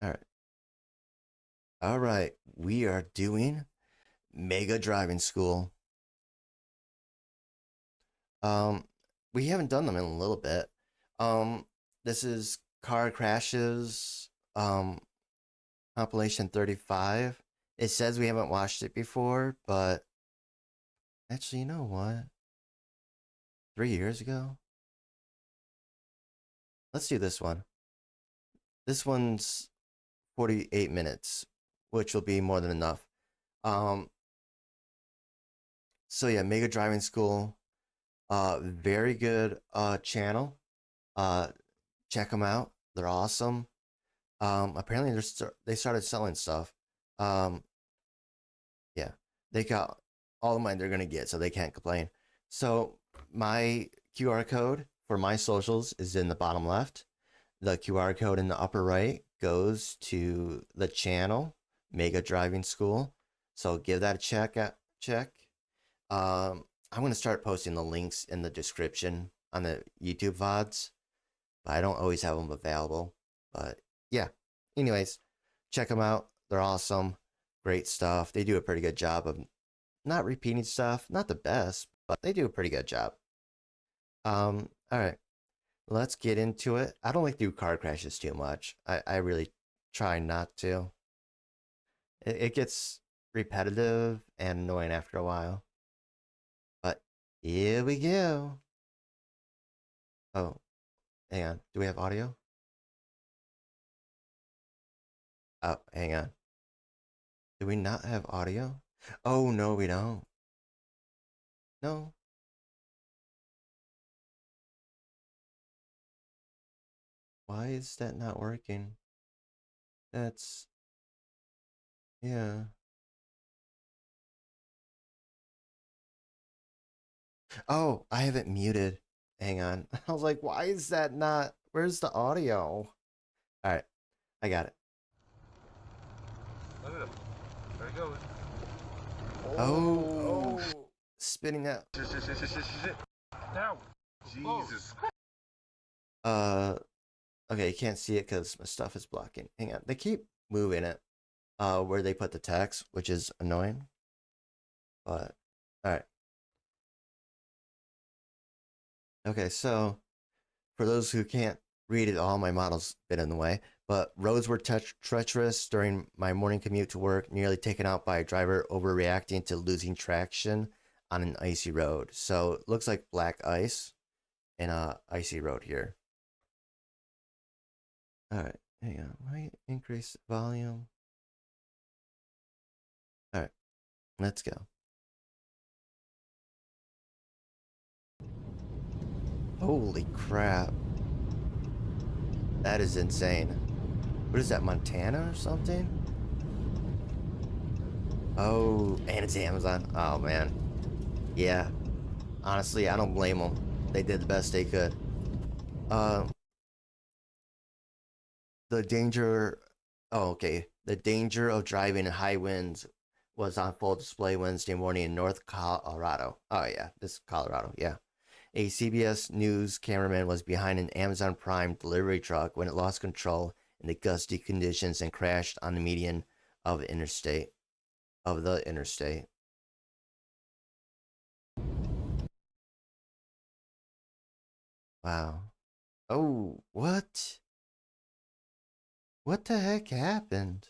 All right. All right. We are doing Mega Driving School. Um, we haven't done them in a little bit. Um, this is Car Crashes, compilation 35. It says we haven't watched it before, but actually, you know what? 3 years ago? Let's do this one. This one's 48 minutes, which will be more than enough. Um, so yeah, Mega Driving School, very good channel. Uh, check them out. They're awesome. Apparently they started selling stuff. Um, yeah, they got all the money they're gonna get, so they can't complain. So my QR code for my socials is in the bottom left. The QR code in the upper right goes to the channel Mega Driving School. So give that a check. I'm gonna start posting the links in the description on the YouTube VODs, but I don't always have them available. But yeah, anyways, check them out. They're awesome, great stuff. They do a pretty good job of not repeating stuff. Not the best, but they do a pretty good job. All right, let's get into it. I don't like to do car crashes too much. I really try not to. It gets repetitive and annoying after a while. But here we go. Oh, hang on. Do we have audio? Oh, hang on. Do we not have audio? Oh, no, we don't. No. Why is that not working? That's, yeah. Oh, I have it muted. Hang on. I was like, why is that not? Where's the audio? All right, I got it. Look at him. There he goes. Oh, spinning out. Shit. Now. Jesus. Okay, you can't see it because my stuff is blocking. Hang on. They keep moving it, where they put the text, which is annoying. But, all right. Okay, so for those who can't read it all, my model's been in the way. But roads were treacherous during my morning commute to work, nearly taken out by a driver overreacting to losing traction on an icy road. So it looks like black ice and a icy road here. All right, hang on. Let me increase the volume. All right, let's go. Holy crap. That is insane. What is that, Montana or something? Oh, and it's Amazon. Oh, man. Yeah. Honestly, I don't blame them. They did the best they could. Uh, the danger... Oh, okay. The danger of driving in high winds was on full display Wednesday morning in North Colorado. Oh, yeah. This is Colorado. Yeah. A CBS News cameraman was behind an Amazon Prime delivery truck when it lost control in the gusty conditions and crashed on the median of the interstate. Wow. Oh, what? What the heck happened?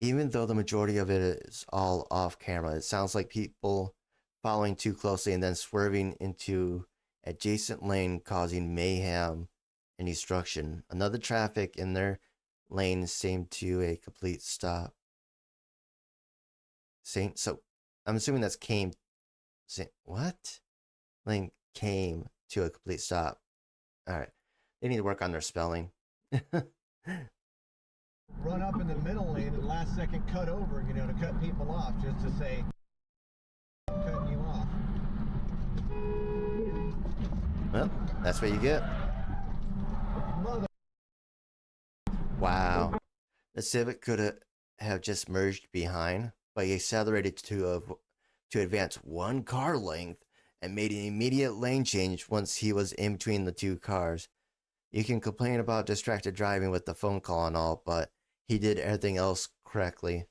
Even though the majority of it is all off camera, it sounds like people following too closely and then swerving into adjacent lane, causing mayhem and destruction. Another traffic in their lane seemed to a complete stop. Saint, so I'm assuming that's came. What? Lane came to a complete stop. All right, they need to work on their spelling. Run up in the middle lane and last second cut over, to cut people off, just to say, I'm cutting you off. Well, that's what you get. Mother. Wow. The Civic could have just merged behind, but he accelerated to advance one car length and made an immediate lane change once he was in between the two cars. You can complain about distracted driving with the phone call and all, but he did everything else correctly,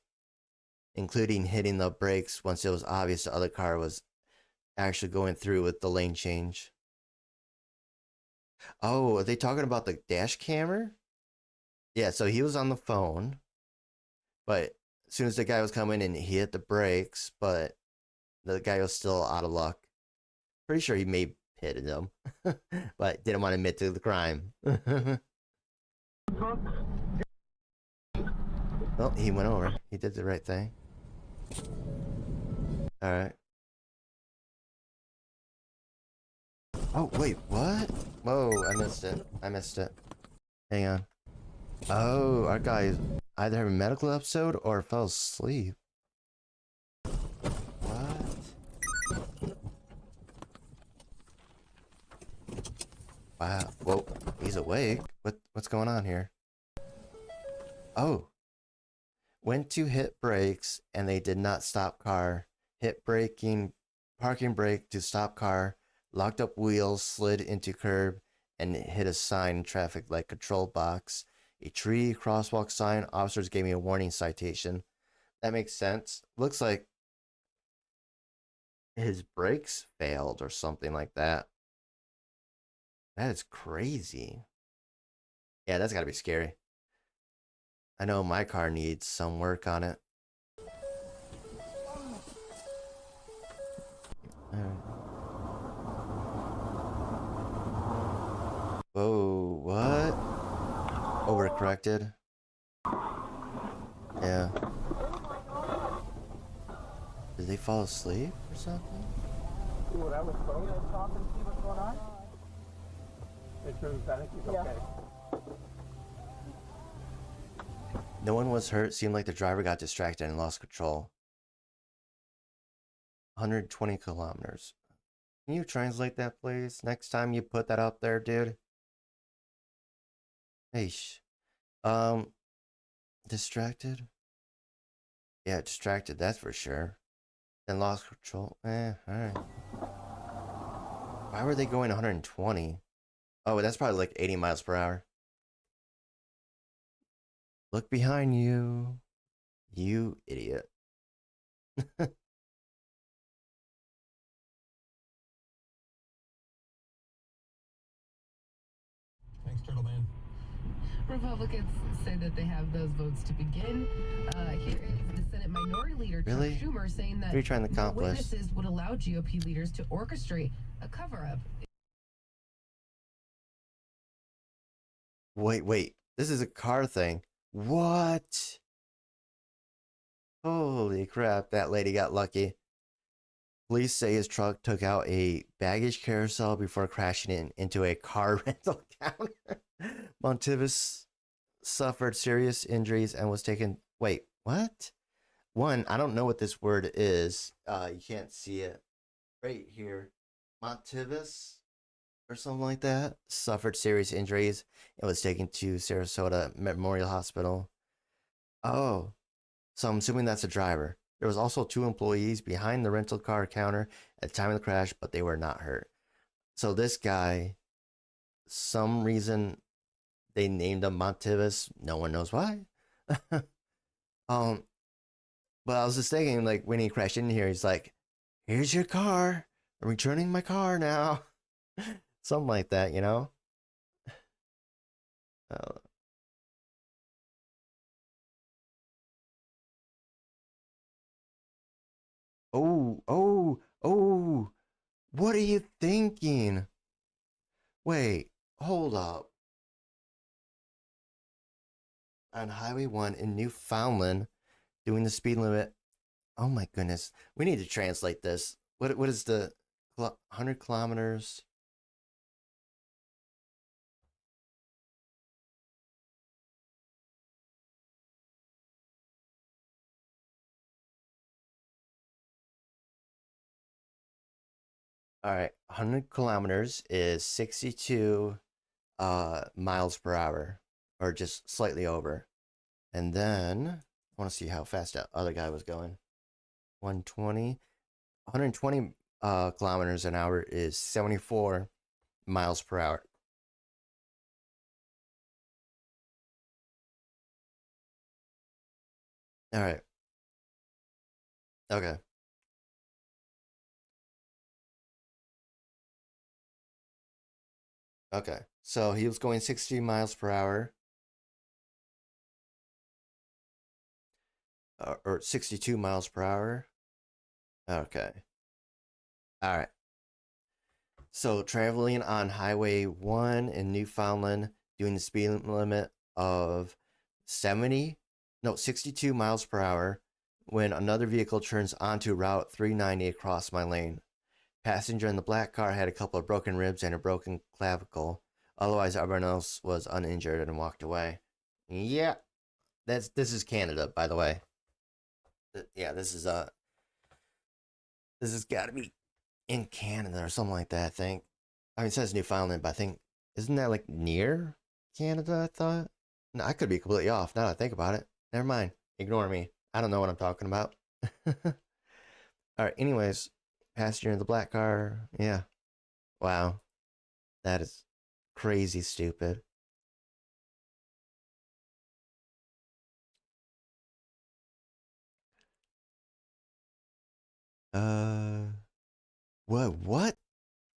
including hitting the brakes once it was obvious the other car was actually going through with the lane change. Oh, are they talking about the dash camera? Yeah, so he was on the phone, but as soon as the guy was coming in, he hit the brakes, but the guy was still out of luck. Pretty sure he may have hit him, but didn't want to admit to the crime. Well, he went over. He did the right thing. All right. Oh, wait, what? Whoa, I missed it. I missed it. Hang on. Oh, our guy either had a medical episode or fell asleep. What? Wow. Whoa, he's awake. What's going on here? Oh. Went to hit brakes and they did not stop car. Hit braking, parking brake to stop car. Locked up wheels, slid into curb, and hit a sign traffic light control box. A tree, crosswalk sign. Officers gave me a warning citation. That makes sense. Looks like his brakes failed or something like that. That is crazy. Yeah, that's gotta be scary. I know my car needs some work on it. Whoa, what? Overcorrected? Yeah. Did they fall asleep or something? Ooh, that was close. Talk and see what's going on. Make sure the panic is okay. No one was hurt. Seemed like the driver got distracted and lost control. 120 kilometers. Can you translate that, please? Next time you put that up there, dude. Eish. Um, distracted? Yeah, distracted, that's for sure. Then lost control. Alright. Why were they going 120? Oh, that's probably like 80 miles per hour. Look behind you. You idiot. Thanks, Turtle Man. Republicans say that they have those votes to begin. Here is the Senate Minority Leader Really? Chuck Schumer saying that What are you trying to more accomplish? witnesses would allow GOP leaders to orchestrate a cover-up. Wait. This is a car thing. What? Holy crap, that lady got lucky. Police say his truck took out a baggage carousel before crashing into a car rental counter. Montivus suffered serious injuries and was taken. Wait, what? One, I don't know what this word is. You can't see it right here. Montivus or something like that suffered serious injuries and was taken to Sarasota Memorial Hospital. Oh, so I'm assuming that's a driver. There was also two employees behind the rental car counter at the time of the crash, but they were not hurt. So this guy, some reason they named him Montivus. No one knows why. um, but I was just thinking, like when he crashed in here, he's like, "Here's your car. I'm returning my car now." Something like that, you know. Uh, oh! What are you thinking? Wait, hold up. On Highway 1 in Newfoundland, doing the speed limit. Oh my goodness. We need to translate this. What is the 100 kilometers? All right, 100 kilometers is 62 miles per hour, or just slightly over. And then I want to see how fast that other guy was going. 120, 120 kilometers an hour is 74 miles per hour. All right. Okay. Okay. So he was going 60 miles per hour, or 62 miles per hour. Okay. All right. So traveling on Highway 1 in Newfoundland, doing the speed limit of 70, no, 62 miles per hour when another vehicle turns onto Route 390 across my lane. Passenger in the black car had a couple of broken ribs and a broken clavicle. Otherwise, everyone else was uninjured and walked away. Yeah, this is Canada, by the way. Yeah, this has got to be in Canada or something like that. I think. I mean, it says Newfoundland, but I think isn't that like near Canada? I thought. No, I could be completely off. Now that I think about it, never mind. Ignore me. I don't know what I'm talking about. All right. Anyways, passenger in the black car. Yeah. Wow. That is crazy stupid. Uh, what? What?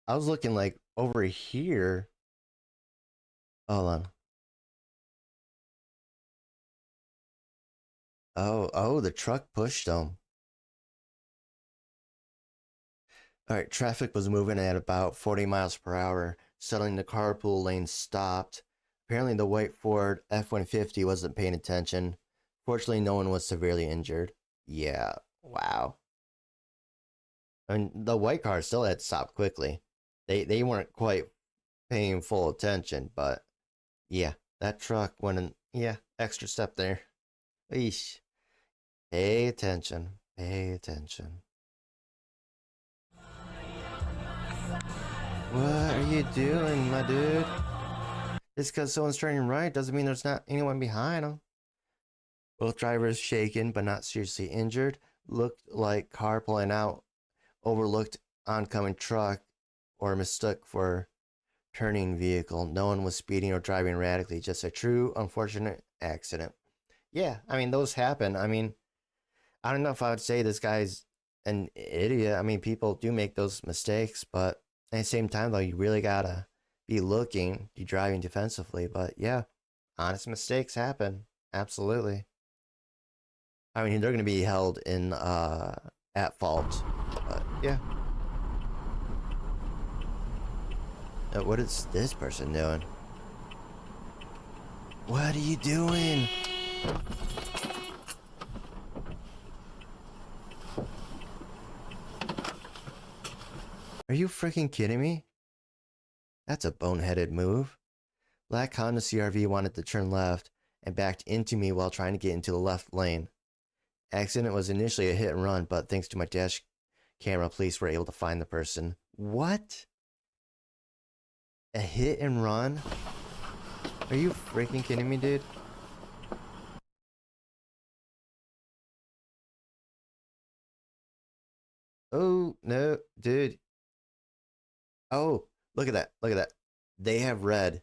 I was looking like over here. Hold on. Oh, the truck pushed them. All right, traffic was moving at about 40 miles per hour. Suddenly, the carpool lane stopped. Apparently, the white Ford F 150 wasn't paying attention. Fortunately, no one was severely injured. Yeah, wow. I mean, the white car still had to stop quickly. They weren't quite paying full attention, but yeah, that truck went in. Yeah, extra step there. Eesh. Pay attention. Pay attention. What are you doing, my dude? Just because someone's turning right doesn't mean there's not anyone behind them. Both drivers shaken but not seriously injured. Looked like car pulling out, overlooked oncoming truck, or mistook for turning vehicle. No one was speeding or driving radically, just a true unfortunate accident. Yeah, I mean, those happen. I mean, I don't know if I would say this guy's an idiot. I mean, people do make those mistakes, but at the same time, though, you really gotta be looking, be driving defensively. But yeah, honest mistakes happen. Absolutely. I mean, they're gonna be held in at fault. But yeah. What is this person doing? What are you doing? Are you freaking kidding me? That's a boneheaded move. Black Honda CRV wanted to turn left and backed into me while trying to get into the left lane. Accident was initially a hit and run, but thanks to my dash camera, police were able to find the person. What? A hit and run? Are you freaking kidding me, dude? Oh, no, dude. Oh, look at that. Look at that. They have red.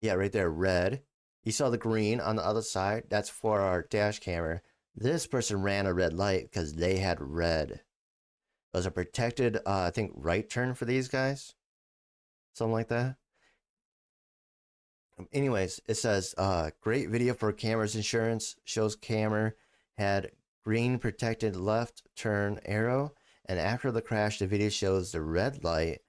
Yeah, right there, red. You saw the green on the other side? That's for our dash camera. This person ran a red light because they had red. It was a protected, I think, right turn for these guys. Something like that. Anyways, it says, great video for cameras insurance. Shows camera had green protected left turn arrow. And after the crash, the video shows the red light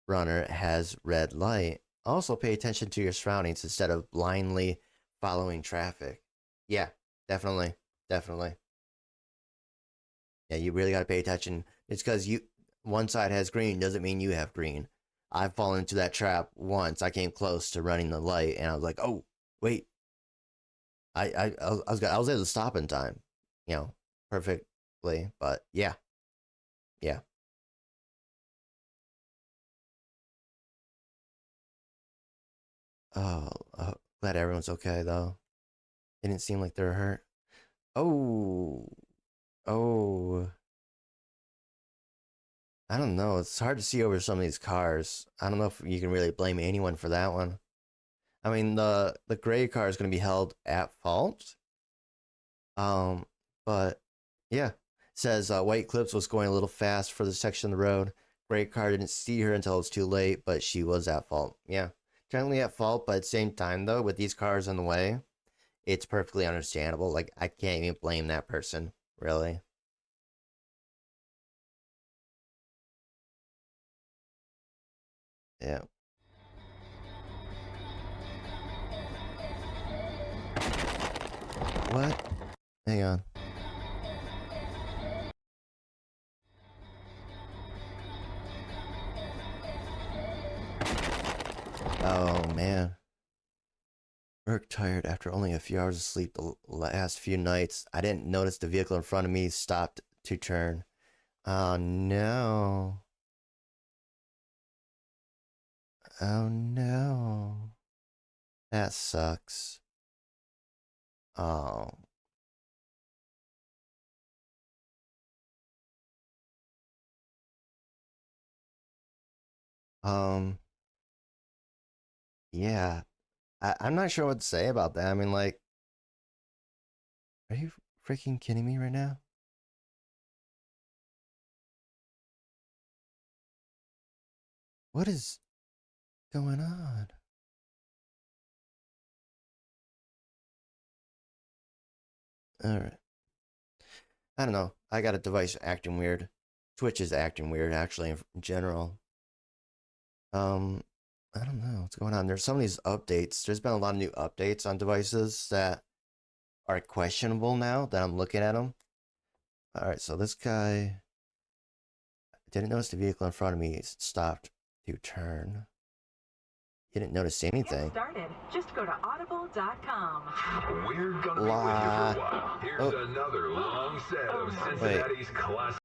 runner has red light. Also, pay attention to your surroundings instead of blindly following traffic. Yeah, definitely. Definitely. Yeah, you really got to pay attention. It's because one side has green doesn't mean you have green. I've fallen into that trap once. I came close to running the light, and I was like, "Oh, wait!" I was able to stop in time, you know, perfectly. But yeah, yeah. Oh, glad everyone's okay though. It didn't seem like they're hurt. Oh, oh. I don't know. It's hard to see over some of these cars. I don't know if you can really blame anyone for that one. I mean, the gray car is going to be held at fault. Um, but yeah, it says White Clips was going a little fast for the section of the road. Great car didn't see her until it was too late, but she was at fault. Yeah, generally at fault, but at the same time though, with these cars in the way, it's perfectly understandable. Like I can't even blame that person, really. Yeah. What? Hang on. Oh man. Work tired after only a few hours of sleep the last few nights. I didn't notice the vehicle in front of me stopped to turn. Oh no. Oh no. That sucks. Oh. Um, yeah. I'm not sure what to say about that. I mean, like, are you freaking kidding me right now? What is going on? Alright. I don't know. I got a device acting weird. Twitch is acting weird, actually, in general. Um, I don't know what's going on. There's some of these updates. There's been a lot of new updates on devices that are questionable now that I'm looking at them. All right, so this guy didn't notice the vehicle in front of me stopped to turn. He didn't notice anything. Get started. Just go to audible.com. We're gonna be with you for La. a while. Here's Oh, another long set of Cincinnati's classic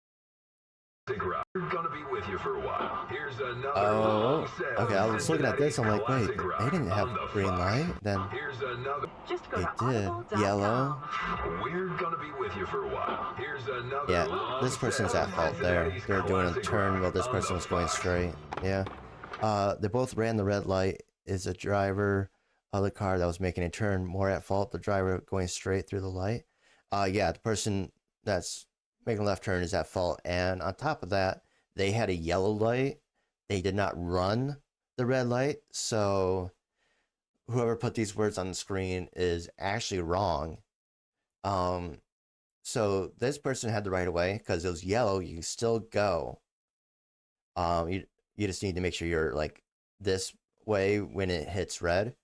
rock. We're gonna be with you for a while. Here's another long oh. set Okay, I of was looking at this. I'm like, wait, classic rock they didn't have on the green Fox. light. Then Here's another. Just go they to did. audible.com. Yellow. We're gonna be with you for a while. Here's another Yeah, long this person's set at of fault there. Cincinnati's They're doing a classic turn rock while this on person the was going Fox. straight. Yeah. They both ran the red light. Is a driver of the car that was making a turn more at fault? The driver going straight through the light. Yeah, the person that's making a left turn is at fault. And on top of that, they had a yellow light. They did not run the red light. So whoever put these words on the screen is actually wrong. Um, so this person had the right of way because it was yellow. You can still go. You just need to make sure you're like this way when it hits red.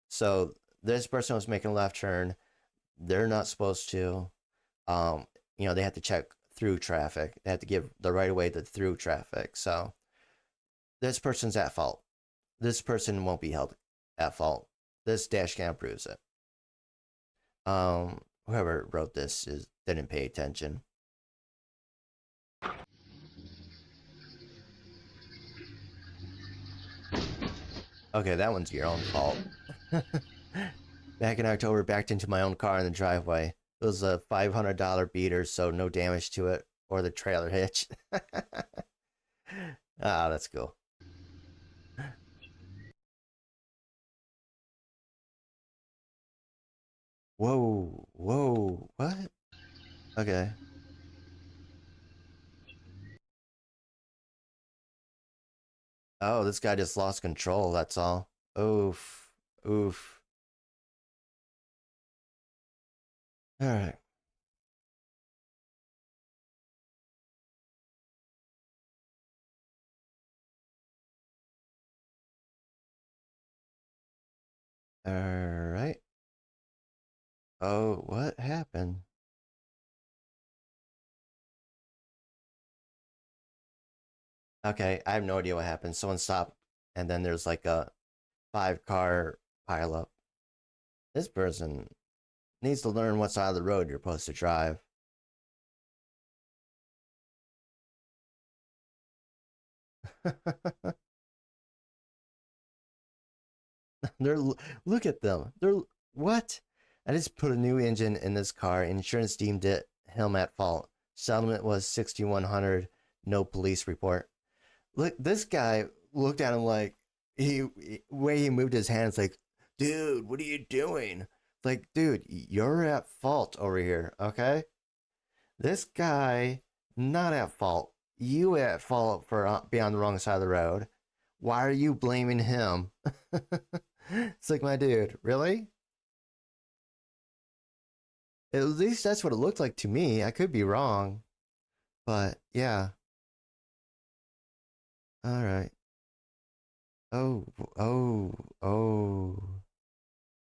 So this person was making a left turn. They're not supposed to. They have to check through traffic. They have to give the right of way to through traffic. So this person's at fault. This person won't be held at fault. This dash cam proves it. Whoever wrote this didn't pay attention. Okay, that one's your own fault. Back in October, backed into my own car in the driveway. It was a $500 beater, so no damage to it or the trailer hitch. Ah, that's cool. Whoa, whoa, what? Okay. Oh, this guy just lost control, that's all. Oof, oof. Alright, alright. Oh, what happened? Okay, I have no idea what happened. Someone stopped, and then there's like a 5 car pileup. This person needs to learn what side of the road you're supposed to drive. They're look at them. They're what? I just put a new engine in this car. Insurance deemed it him at fault. Settlement was 6,100. No police report. Look, this guy looked at him like way he moved his hands like, dude, what are you doing? Like, dude, you're at fault over here, okay? This guy, not at fault. You at fault for being on the wrong side of the road. Why are you blaming him? It's like, my dude, really? At least that's what it looked like to me. I could be wrong. But, yeah. Alright. Oh, oh, oh.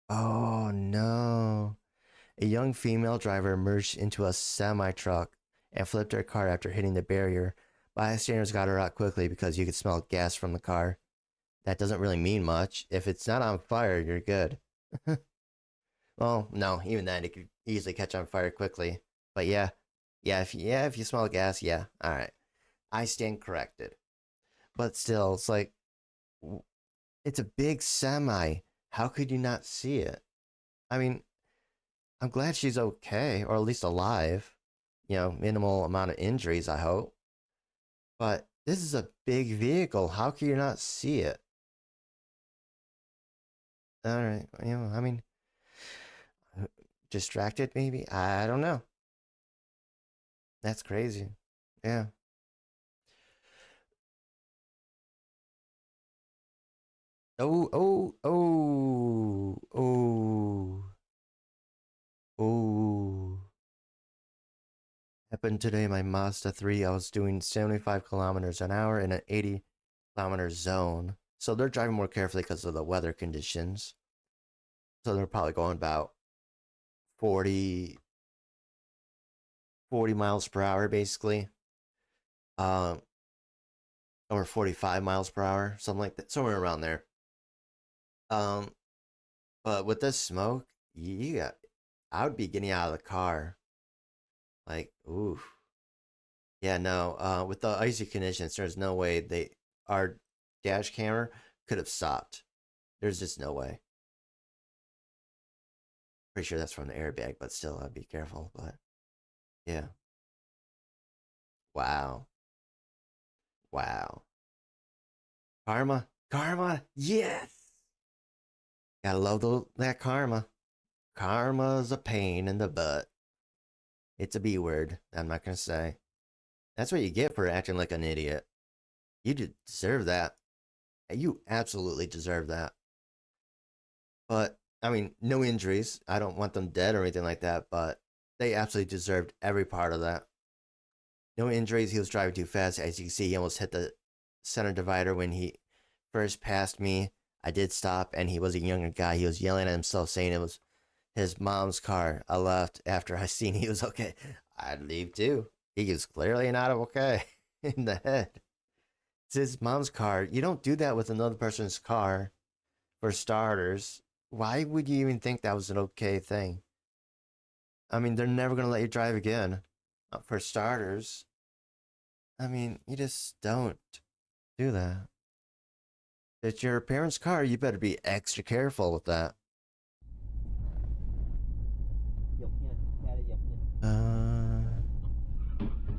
Oh, no. A young female driver emerged into a semi-truck and flipped her car after hitting the barrier. Bystanders got her out quickly because you could smell gas from the car. That doesn't really mean much. If it's not on fire, you're good. Well, no, even then it could easily catch on fire quickly. But if you smell gas, yeah, all right, I stand corrected. But still, it's like it's a big semi. How could you not see it? I mean, I'm glad she's okay, or at least alive. You know, minimal amount of injuries, I hope. But this is a big vehicle. How can you not see it? All right, you know, I mean, distracted maybe? I don't know. That's crazy. Yeah. Oh, oh, oh, oh, oh. Happened today, my Mazda 3. I was doing 75 kilometers an hour in an 80-kilometer zone. So they're driving more carefully because of the weather conditions. So they're probably going about 40 miles per hour, basically. Um, or 45 miles per hour, something like that, somewhere around there. Um, but with this smoke, I would be getting out of the car. Like, ooh. Yeah, no, with the icy conditions, there's no way our dash camera could have stopped. There's just no way. Pretty sure that's from the airbag, but still, I'd be careful. But yeah, wow, wow, karma, yes. Gotta love that karma. Karma's a pain in the butt. It's a B word. I'm not gonna say. That's what you get for acting like an idiot. You deserve that. You absolutely deserve that. But I mean, no injuries. I don't want them dead or anything like that. But they absolutely deserved every part of that. No injuries. He was driving too fast. As you can see, he almost hit the center divider when he first passed me. I did stop, and he was a younger guy. He was yelling at himself, saying it was his mom's car. I left after I seen he was okay. I'd leave too. He was clearly not okay in the head. It's his mom's car. You don't do that with another person's car, for starters. Why would you even think that was an okay thing? I mean, they're never going to let you drive again. For starters. I mean, you just don't do that. It's your parents' car. You better be extra careful with that.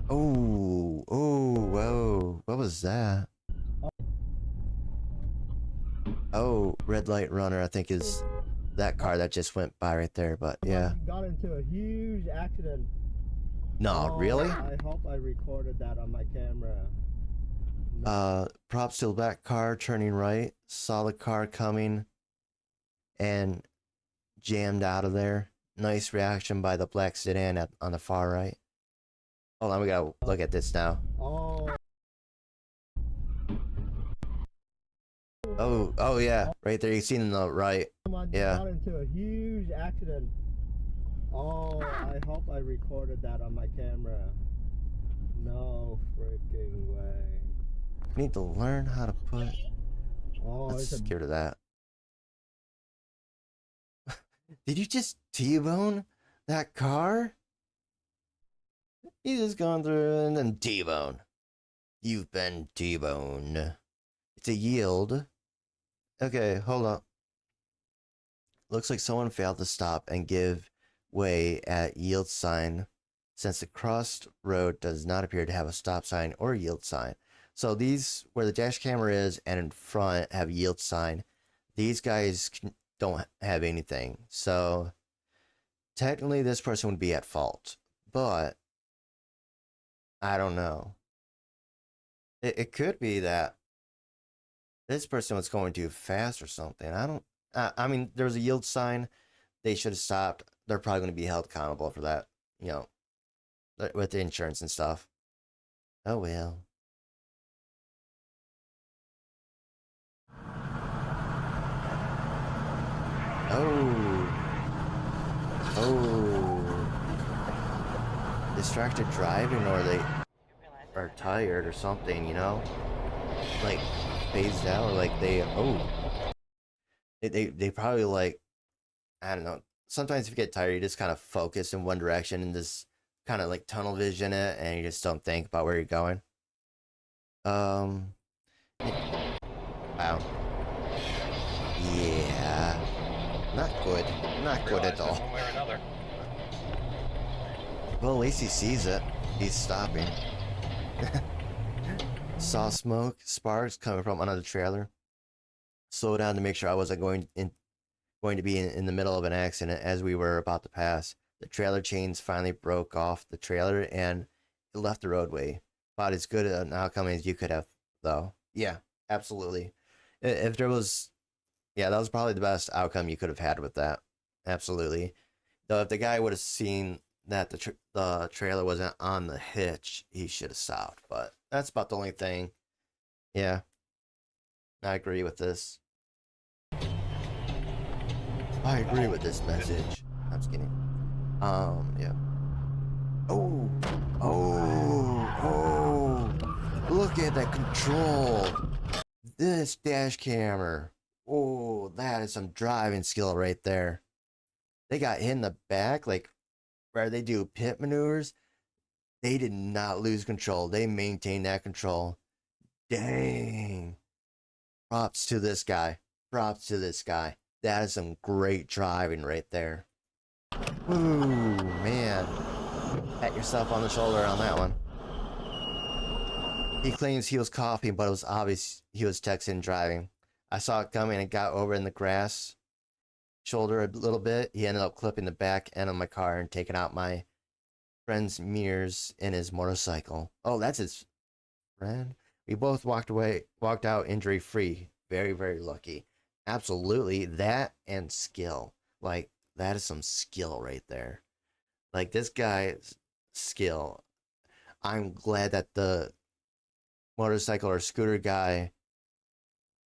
Oh, oh, whoa. What was that? Oh, red light runner, I think is that car that just went by right there, but yeah. Got into a huge accident. No, really? I hope I recorded that on my camera. Props to the back car turning right, saw the car coming and jammed out of there. Nice reaction by the black sedan on the far right. Hold on, we gotta look at this now. Oh yeah, right there. You see in the right. Yeah. Got into a huge accident. Oh, I hope I recorded that on my camera. No freaking way. We need to learn how to put. Oh, Let's get rid of that. Did you just T-bone that car? You just gone through and then T-bone. You've been T-boned. It's a yield. Okay, hold up. Looks like someone failed to stop and give way at yield sign, since the crossed road does not appear to have a stop sign or yield sign. So these, where the dash camera is and in front have yield sign, these guys don't have anything. So technically this person would be at fault, but I don't know. It could be that this person was going too fast or something. I don't. I mean, there was a yield sign. They should have stopped. They're probably going to be held accountable for that. You know, with the insurance and stuff. Oh well. Oh. Oh. Distracted driving, or they are tired or something, you know? Like, phased out, or like they, oh. They probably like, I don't know. Sometimes if you get tired, you just kind of focus in one direction and just kind of like tunnel vision it, and you just don't think about where you're going. Um, wow. Yeah. Not good. Not good at all. One way or another. Well, at least he sees it. He's stopping. Saw smoke, sparks coming from another trailer. Slowed down to make sure I wasn't going to be in the middle of an accident as we were about to pass. The trailer chains finally broke off the trailer and it left the roadway. About as good an outcome as you could have, though. Yeah, absolutely. If there was, yeah, that was probably the best outcome you could have had with that. Absolutely. Though if the guy would have seen that the trailer wasn't on the hitch, he should have stopped. But that's about the only thing. Yeah, I agree with this. I agree with this message. I'm just kidding. Yeah. Oh, oh, look at that control. This dash camera. Oh, that is some driving skill right there. They got hit in the back, like where they do pit maneuvers. They did not lose control. They maintained that control. Dang. Props to this guy. Props to this guy. That is some great driving right there. Ooh, man. Pat yourself on the shoulder on that one. He claims he was coughing, but it was obvious he was texting and driving. I saw it coming and got over in the grass shoulder a little bit. He ended up clipping the back end of my car and taking out my friend's mirrors in his motorcycle. Oh, that's his friend. We both walked out injury free. Very, very lucky. Absolutely. That and skill. Like, that is some skill right there. Like, this guy's skill. I'm glad that the motorcycle or scooter guy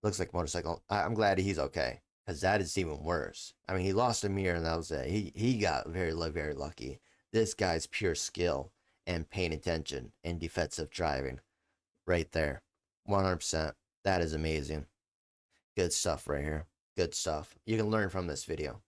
looks like motorcycle. I'm glad he's okay, because that is even worse. I mean, he lost a mirror and that was it. He got very, very lucky. This guy's pure skill and paying attention and defensive driving right there. 100%. That is amazing. Good stuff right here. Good stuff. You can learn from this video.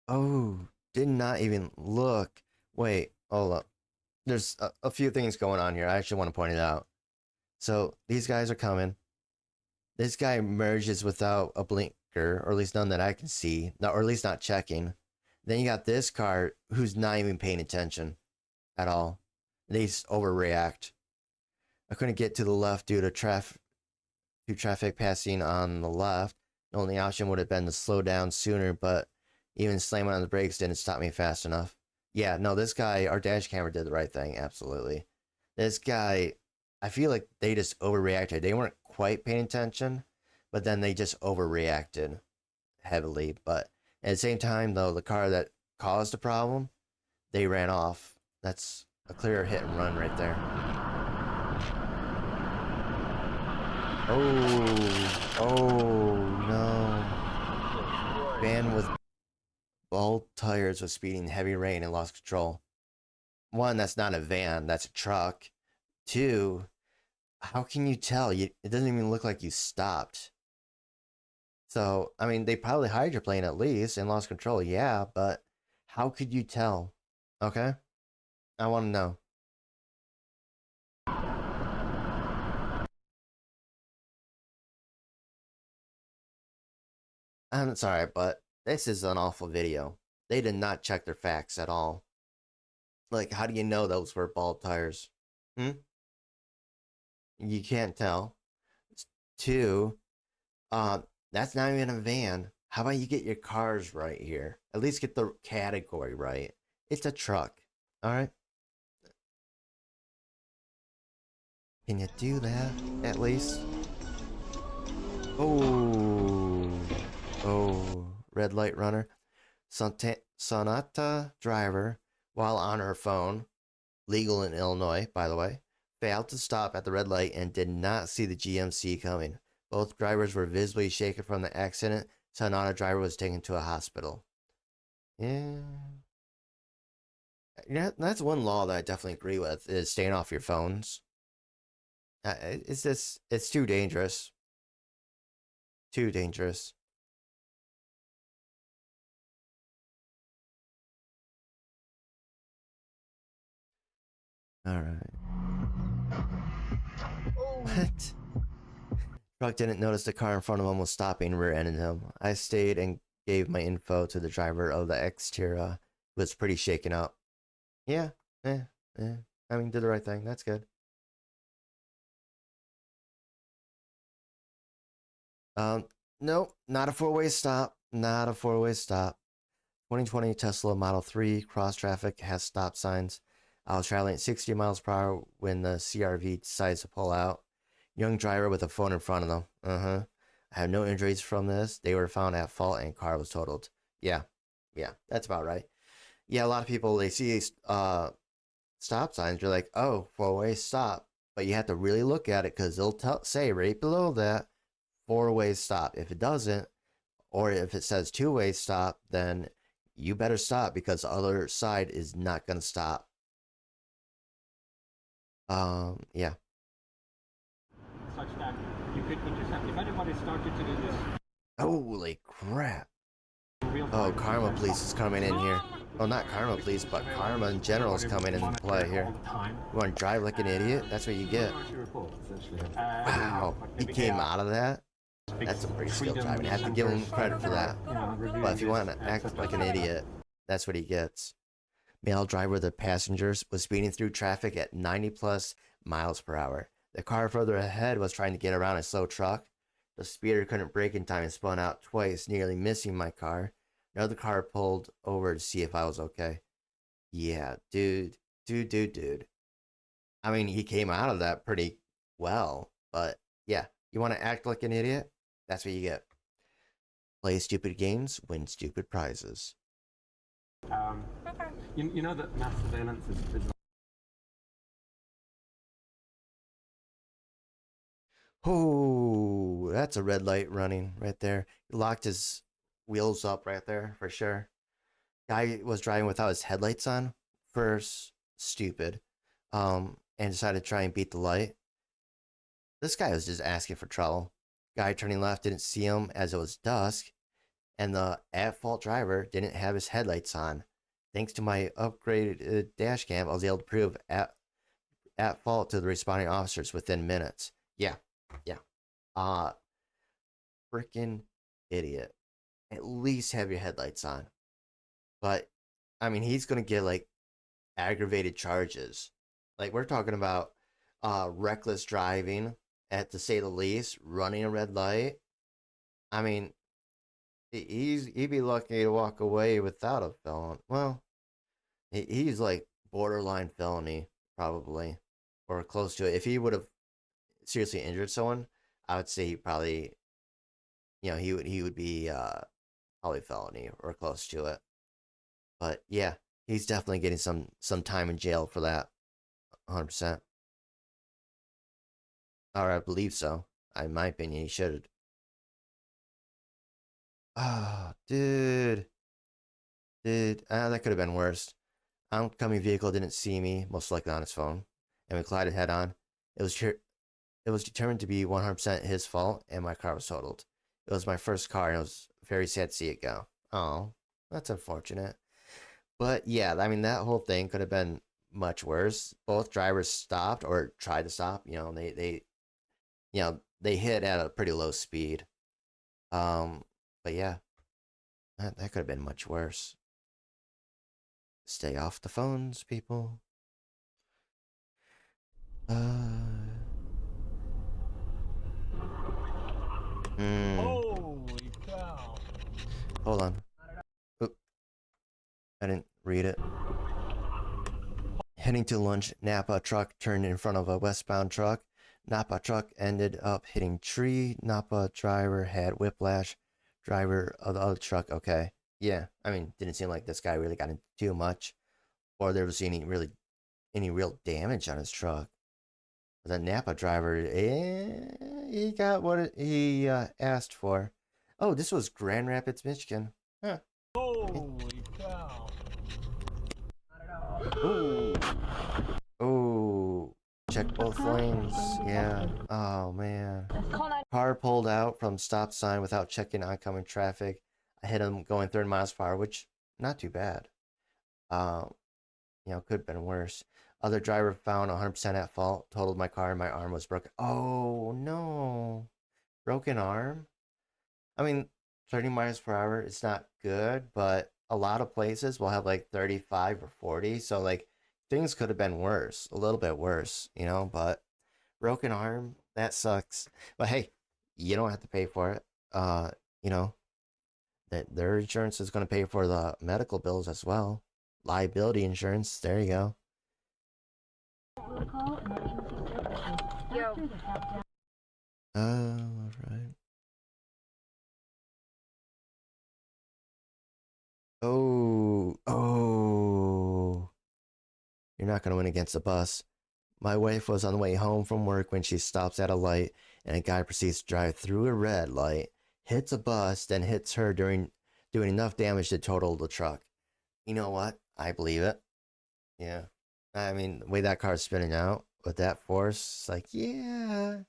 Oh, did not even look. Wait, hold up. There's a few things going on here. I actually want to point it out. So these guys are coming. This guy merges without a blinker, or at least none that I can see, or at least not checking. Then you got this car who's not even paying attention at all. They just overreact. I couldn't get to the left due to traffic passing on the left. The only option would have been to slow down sooner, but even slamming on the brakes didn't stop me fast enough. Yeah, no, this guy, our dash camera did the right thing, absolutely. This guy, I feel like they just overreacted. They weren't quite paying attention, but then they just overreacted heavily. But at the same time, though, the car that caused the problem, they ran off. That's a clear hit and run right there. Oh no. Van with bald tires was speeding heavy rain and lost control. One, that's not a van, that's a truck. Two, how can you tell? It doesn't even look like you stopped. So, I mean, they probably hydroplaned at least and lost control, yeah, but how could you tell? Okay? I want to know. I'm sorry, but this is an awful video. They did not check their facts at all. Like, how do you know those were bald tires? You can't tell. Two, that's not even a van. How about you get your cars right here? At least get the category right. It's a truck. All right. Can you do that at least? Oh, oh, red light runner. Sonata driver, while on her phone, legal in Illinois, by the way, failed to stop at the red light and did not see the GMC coming. Both drivers were visibly shaken from the accident. Sonata driver was taken to a hospital. Yeah. Yeah, that's one law that I definitely agree with is staying off your phones. It's too dangerous. Too dangerous. All right. What? Truck didn't notice the car in front of him was stopping, rear-ended him. I stayed and gave my info to the driver of the Xterra, who was pretty shaken up. Yeah, eh, eh. I mean, did the right thing. That's good. Nope, not a four-way stop. Not a four-way stop. 2020 Tesla Model 3 cross traffic has stop signs. I was traveling at 60 miles per hour when the CRV decides to pull out. Young driver with a phone in front of them. I have no injuries from this. They were found at fault and car was totaled. Yeah, that's about right. Yeah, a lot of people they see stop signs. You're like, oh, four-way stop, but you have to really look at it because they'll say right below that four-way stop. If it doesn't, or if it says two-way stop, then you better stop because the other side is not gonna stop. Yeah. Such that you could intercept. If anybody started to do this, Holy crap. real Oh, time, Karma Police is coming in here. Oh, not Karma Police, but Karma in general is coming into play here. You want to drive like an idiot? That's what you get. Wow, he came out of that? That's some pretty skilled driving. I have to give him credit for that. But if you want to act like an idiot, that's what he gets. Male driver with the passengers was speeding through traffic at 90 plus miles per hour. The car further ahead was trying to get around a slow truck. The speeder couldn't brake in time and spun out twice, nearly missing my car. Another car pulled over to see if I was okay. Yeah, dude. I mean, he came out of that pretty well, but yeah, you want to act like an idiot? That's what you get. Play stupid games, win stupid prizes. you know that mass surveillance is Oh, that's a red light running right there. He locked his wheels up right there for sure. Guy was driving without his headlights on. First, stupid. And decided to try and beat the light. This guy was just asking for trouble. Guy turning left didn't see him as it was dusk, and the at-fault driver didn't have his headlights on. Thanks to my upgraded dash cam, I was able to prove at fault to the responding officers within minutes. Yeah. Freaking idiot. At least have your headlights on. But I mean, he's gonna get like aggravated charges. Like we're talking about reckless driving, at to say the least, running a red light. I mean, he'd be lucky to walk away without a felon. Well, he's like borderline felony probably, or close to it. If he would have seriously injured someone, I would say he probably, he would be probably felony or close to it. But yeah, he's definitely getting some time in jail for that, 100%. Or I believe so. In my opinion, he should. Oh, dude, that could have been worse. Oncoming vehicle didn't see me, most likely on his phone, and we collided head on. It was determined to be 100% his fault, and my car was totaled. It was my first car, and it was very sad to see it go. Oh, that's unfortunate. But yeah, I mean, that whole thing could have been much worse. Both drivers stopped or tried to stop. They hit at a pretty low speed. But yeah, that could have been much worse. Stay off the phones, people. Holy cow. Hold on. Oop, I didn't read it. Heading to lunch, Napa truck turned in front of a westbound truck. Napa truck ended up hitting tree. Napa driver had whiplash. Driver of the other truck, okay. Yeah, I mean, didn't seem like this guy really got into too much, or there was any real damage on his truck. But the Napa driver, he got what he asked for. Oh, this was Grand Rapids, Michigan. Huh. Holy cow. Ooh. Oh, check both lanes. Yeah. Oh man. Car pulled out from stop sign without checking oncoming traffic. I hit him going 30 miles per hour, which not too bad. Could have been worse. Other driver found 100% at fault. Totaled my car and my arm was broken. Oh no, broken arm. I mean, 30 miles per hour is not good, but a lot of places will have like 35 or 40. So like things could have been worse, a little bit worse, but broken arm, that sucks. But hey, you don't have to pay for it. You know, that their insurance is going to pay for the medical bills as well. Liability insurance, there you go. Yo. All right. Oh. You're not going to win against the bus. My wife was on the way home from work when she stops at a light and a guy proceeds to drive through a red light, hits a bus, then hits her doing enough damage to total the truck. You know what? I believe it. Yeah. I mean, the way that car's spinning out with that force, it's like, yeah.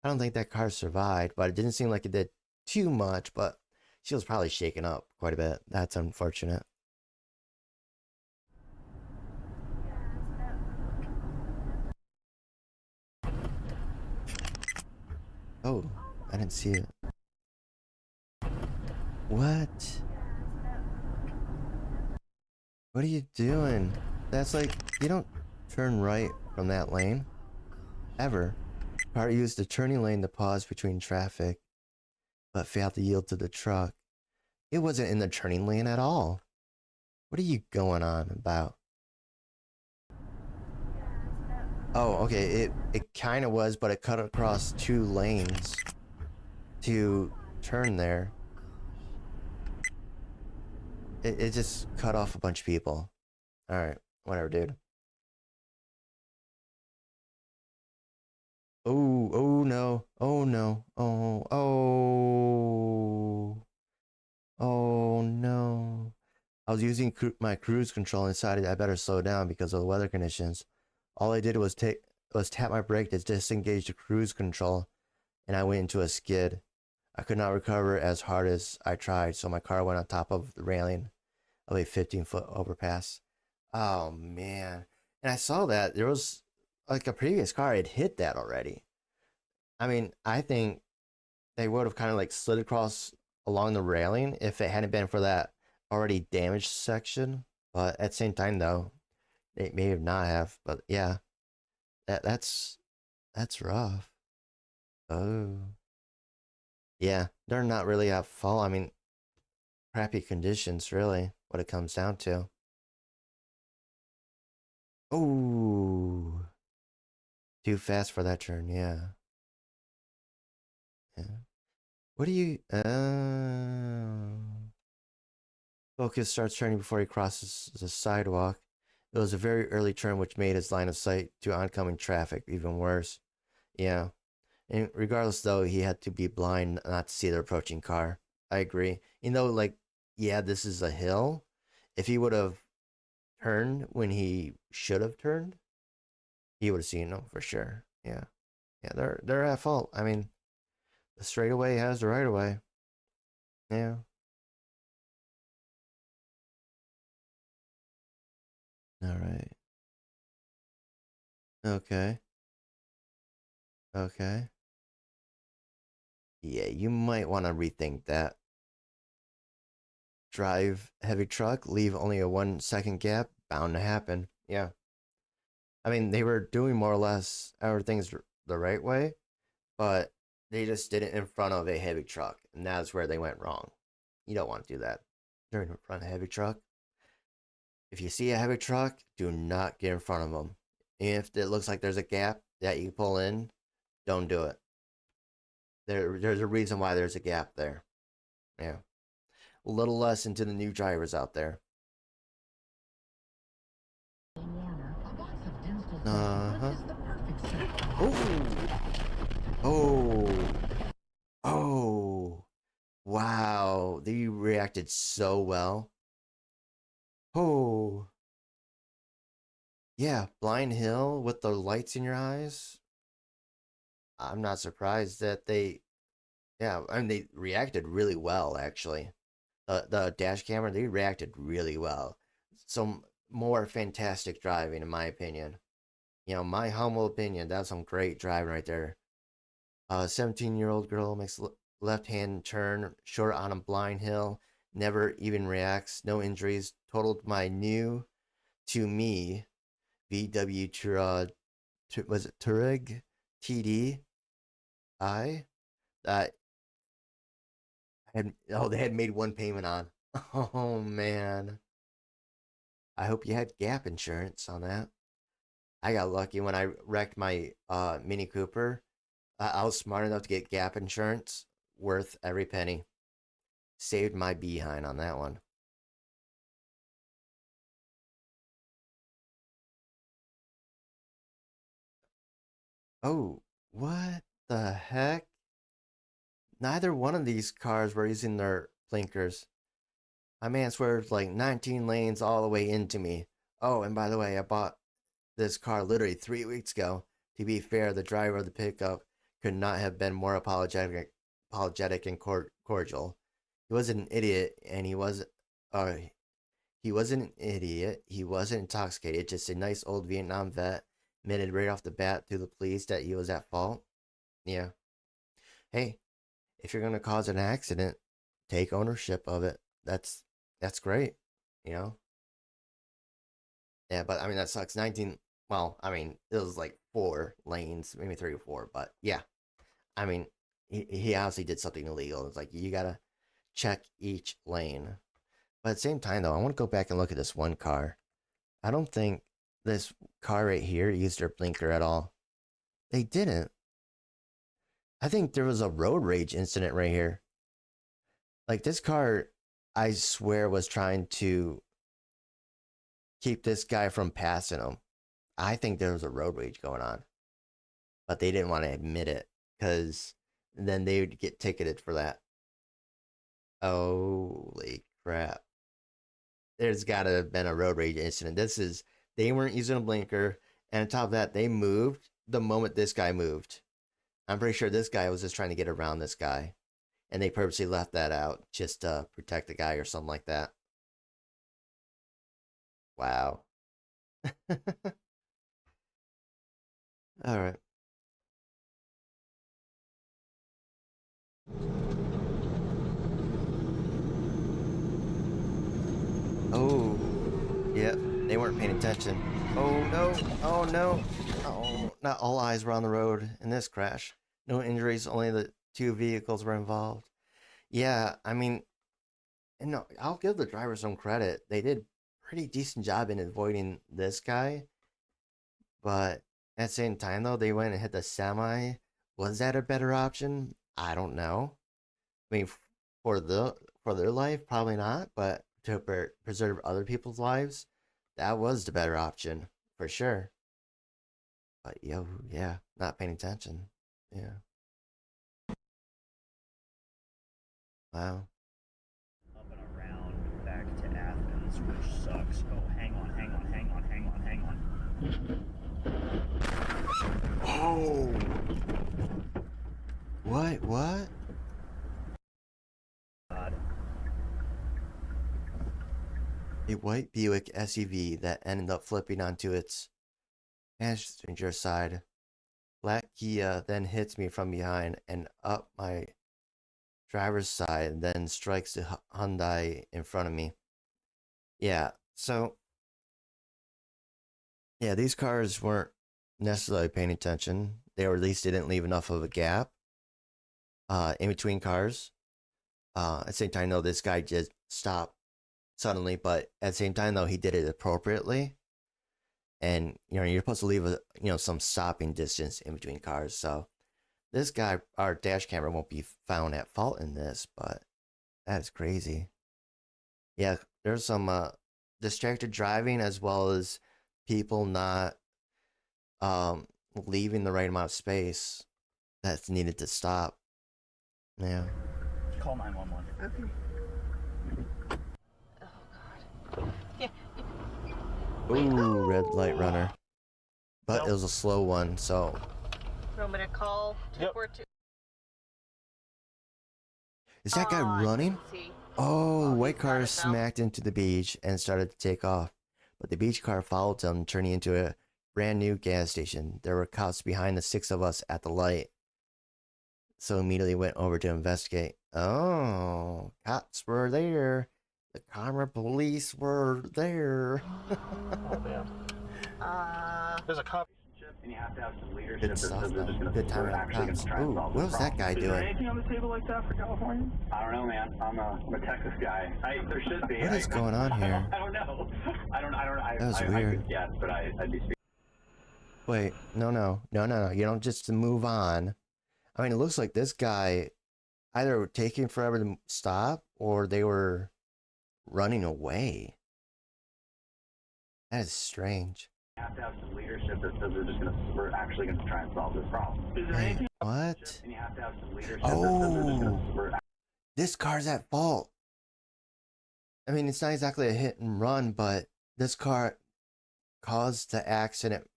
I don't think that car survived, but it didn't seem like it did too much, but she was probably shaken up quite a bit. That's unfortunate. Oh, I didn't see it. What? What are you doing? That's like, you don't turn right from that lane. Ever. Car used the turning lane to pause between traffic, but failed to yield to the truck. It wasn't in the turning lane at all. What are you going on about? Oh, okay, it kind of was, but it cut across 2 lanes to turn there. It just cut off a bunch of people. Alright, whatever, dude. Oh no, oh no, oh no. I was using my cruise control and decided I better slow down because of the weather conditions. All I did was tap my brake to disengage the cruise control, and I went into a skid. I could not recover as hard as I tried, so my car went on top of the railing of a 15-foot overpass. Oh man. And I saw that there was like a previous car had hit that already. I mean, I think they would have kind of like slid across along the railing if it hadn't been for that already damaged section. But at the same time though, they may have not have. But yeah, that's rough. Oh. Yeah, they're not really at fault. I mean, crappy conditions, really, what it comes down to. Oh, too fast for that turn, yeah. Yeah. What do you... Focus starts turning before he crosses the sidewalk. It was a very early turn which made his line of sight to oncoming traffic even worse. Yeah. And regardless, though, he had to be blind not to see the approaching car. I agree. Like, yeah, this is a hill. If he would have turned when he should have turned, he would have seen them for sure. Yeah. Yeah, they're at fault. I mean, the straightaway has the right of way. Yeah. All right. Okay. Okay. Yeah, you might want to rethink that. Drive heavy truck, leave only a 1 second gap, bound to happen. Yeah. I mean, they were doing more or less everything's the right way, but They just did it in front of a heavy truck, and that's where they went wrong. You don't want to do that during in front of a heavy truck. If you see a heavy truck, do not get in front of them. If it looks like there's a gap that you pull in, don't do it. There's a reason why there's a gap there. Yeah. A little lesson to the new drivers out there. Uh-huh. Oh. Oh. Oh. Wow. They reacted so well. Oh. Yeah, Blind Hill with the lights in your eyes. I'm not surprised that yeah, I mean, they reacted really well, actually. The dash camera, they reacted really well. Some more fantastic driving, in my opinion. You know, my humble opinion, that's some great driving right there. 17-year-old girl makes left-hand turn, short on a blind hill, never even reacts, no injuries, totaled my new, to me, VW was it Touareg TDI that they had made one payment on. Oh man. I hope you had gap insurance on that. I got lucky when I wrecked my Mini Cooper. I was smart enough to get gap insurance, worth every penny. Saved my behind on that one. Oh, what the heck? Neither one of these cars were using their blinkers. My man swerved like 19 lanes all the way into me. Oh, and by the way, I bought this car literally 3 weeks ago. To be fair, the driver of the pickup could not have been more apologetic and cordial. He wasn't an idiot, and uh, he wasn't an idiot. He wasn't intoxicated. Just a nice old Vietnam vet admitted right off the bat to the police that he was at fault. Yeah. Hey, if you're gonna cause an accident, take ownership of it. That's great. You know. Yeah, but I mean that sucks. 19. Well, I mean it was like 4 lanes, maybe 3 or 4. But yeah, I mean he obviously did something illegal. It's like you gotta check each lane. But at the same time, though, I want to go back and look at this one car. I don't think this car right here used their blinker at all. They didn't. I think there was a road rage incident right here. Like this car, I swear, was trying to keep this guy from passing him. I think there was a road rage going on, but they didn't want to admit it because then they would get ticketed for that. Holy crap. There's got to have been a road rage incident. They weren't using a blinker, and on top of that, they moved the moment this guy moved. I'm pretty sure this guy was just trying to get around this guy, and they purposely left that out just to protect the guy or something like that. Wow. All right. Oh, yep. They weren't paying attention. Oh no! Oh no! Oh, not all eyes were on the road in this crash. No injuries. Only the 2 vehicles were involved. Yeah, I mean, and no, I'll give the driver some credit. They did pretty decent job in avoiding this guy, but at the same time, though, they went and hit the semi. Was that a better option? I don't know. I mean, for their life, probably not. But to preserve other people's lives, that was the better option for sure. But yo, yeah, not paying attention. Yeah. Wow. Up and around back to Athens, which sucks. Oh, hang on. Oh. What? God. A white Buick SUV that ended up flipping onto its passenger side. Black Kia then hits me from behind and up my driver's side, then strikes the Hyundai in front of me. Yeah, so yeah, these cars weren't necessarily paying attention. They or at least didn't leave enough of a gap. in between cars. At the same time, though, this guy just stopped suddenly, but at the same time, though, he did it appropriately. And you're supposed to leave some stopping distance in between cars. So this guy, our dash camera won't be found at fault in this, but that is crazy. Yeah, there's some distracted driving as well as people not leaving the right amount of space that's needed to stop. Yeah. Call 911. Okay. Oh God. Yeah. Ooh, red light runner. But Nope. it was a slow one, so. You want me to call 242? Is that guy running? Oh, Oh, white he's car got it now. smacked into the beach and started to take off. But the beach car followed him, turning into a brand new gas station. There were cops behind the 6 of us at the light. So immediately went over to investigate. Oh, cops were there. The karma police were there. Oh, man. There's a cop. And you have to have some leadership. Good stuff, though. Good timing on the cops. Ooh, what was that guy Is there doing? anything on the table like that for California? I don't know, man. I'm a Texas guy. There should be. What is going on here? I don't know. That was I weird. could guess, but I'd be speaking. Wait, no. You don't just move on. I mean, it looks like this guy either were taking forever to stop or they were running away. That is strange. You have to have some leadership that says we're actually gonna try and solve this problem. Is there Wait, anything? what? And you have to have some leadership that says we're This car's at fault. I mean, it's not exactly a hit and run, but this car caused the accident.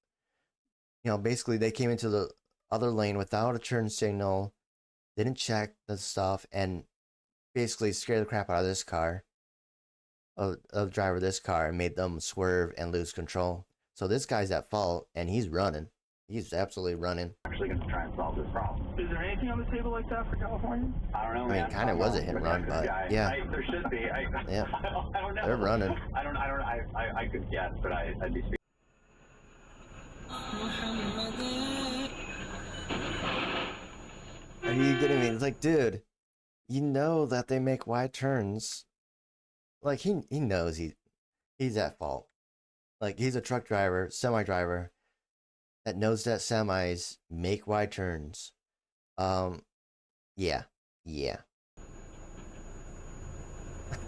Basically, they came into the other lane without a turn signal, didn't check the stuff, and basically scared the crap out of this car, of the driver of this car, and made them swerve and lose control. So this guy's at fault, and he's running. He's absolutely running. actually gonna try and solve this problem. Is there anything on the table like that for California? I don't know, I man. mean, kind of was a hit and run, but yeah. There should be. Yeah. I don't know. They're running. I could guess, but I'd be speaking. Are you kidding me? It's like, dude, you know that they make wide turns. Like, he knows he's at fault. Like, he's a truck driver, semi driver, that knows that semis make wide turns. Yeah.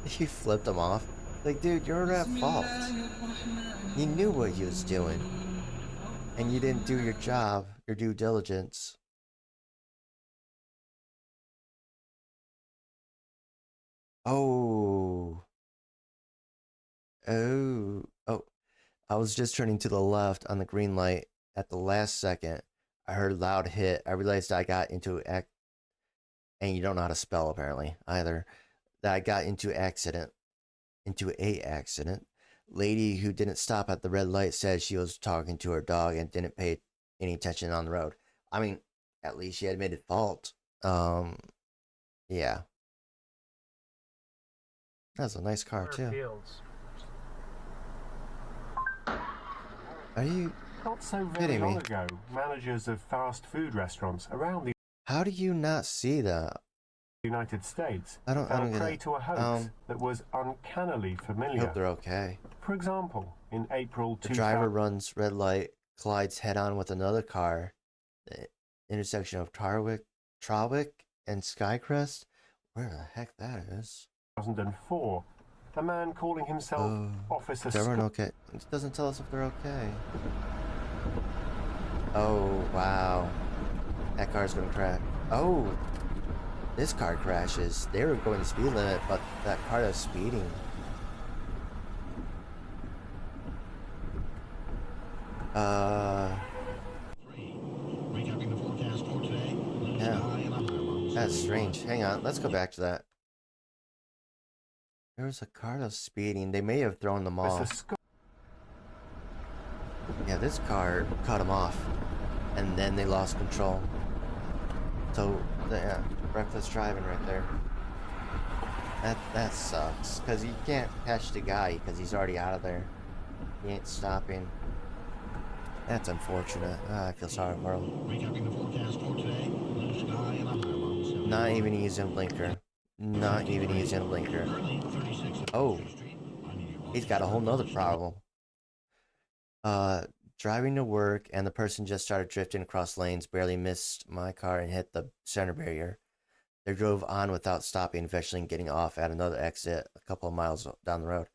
He flipped him off. Like, dude, you're at fault. You knew what he was doing. And you didn't do your job, your due diligence. Oh. I was just turning to the left on the green light. At the last second, I heard a loud hit. I realized I got into and you don't know how to spell apparently either. That I got into a accident. Lady who didn't stop at the red light said she was talking to her dog and didn't pay any attention on the road. I mean, at least she admitted fault. Yeah. That's a nice car too. Are you Not so very kidding me? long ago, managers of fast food restaurants around the How do you not see that? United States I don't fell get prey it. to a hoax that was uncannily I familiar. hope they're okay. For example, in April The driver runs red light, collides head-on with another car. The intersection of Trawick and Skycrest. Where the heck that is? 2004, a man calling himself Officer Is everyone okay? It doesn't tell us if they're okay. Oh, wow. That car's gonna crash. Oh! This car crashes. They were going the speed limit, but that car is speeding. Yeah. That's strange. Hang on, let's go back to that. There was a car that was speeding. They may have thrown them off. Yeah, this car cut them off. And then they lost control. So, yeah, reckless driving right there. That sucks. Because you can't catch the guy because he's already out of there. He ain't stopping. That's unfortunate. I feel sorry for him. Not even using a blinker. Not even using a blinker. Oh, he's got a whole nother problem. Uh, Driving to work, and the person just started drifting across lanes, barely missed my car and hit the center barrier. They drove on without stopping, eventually getting off at another exit a couple of miles down the road.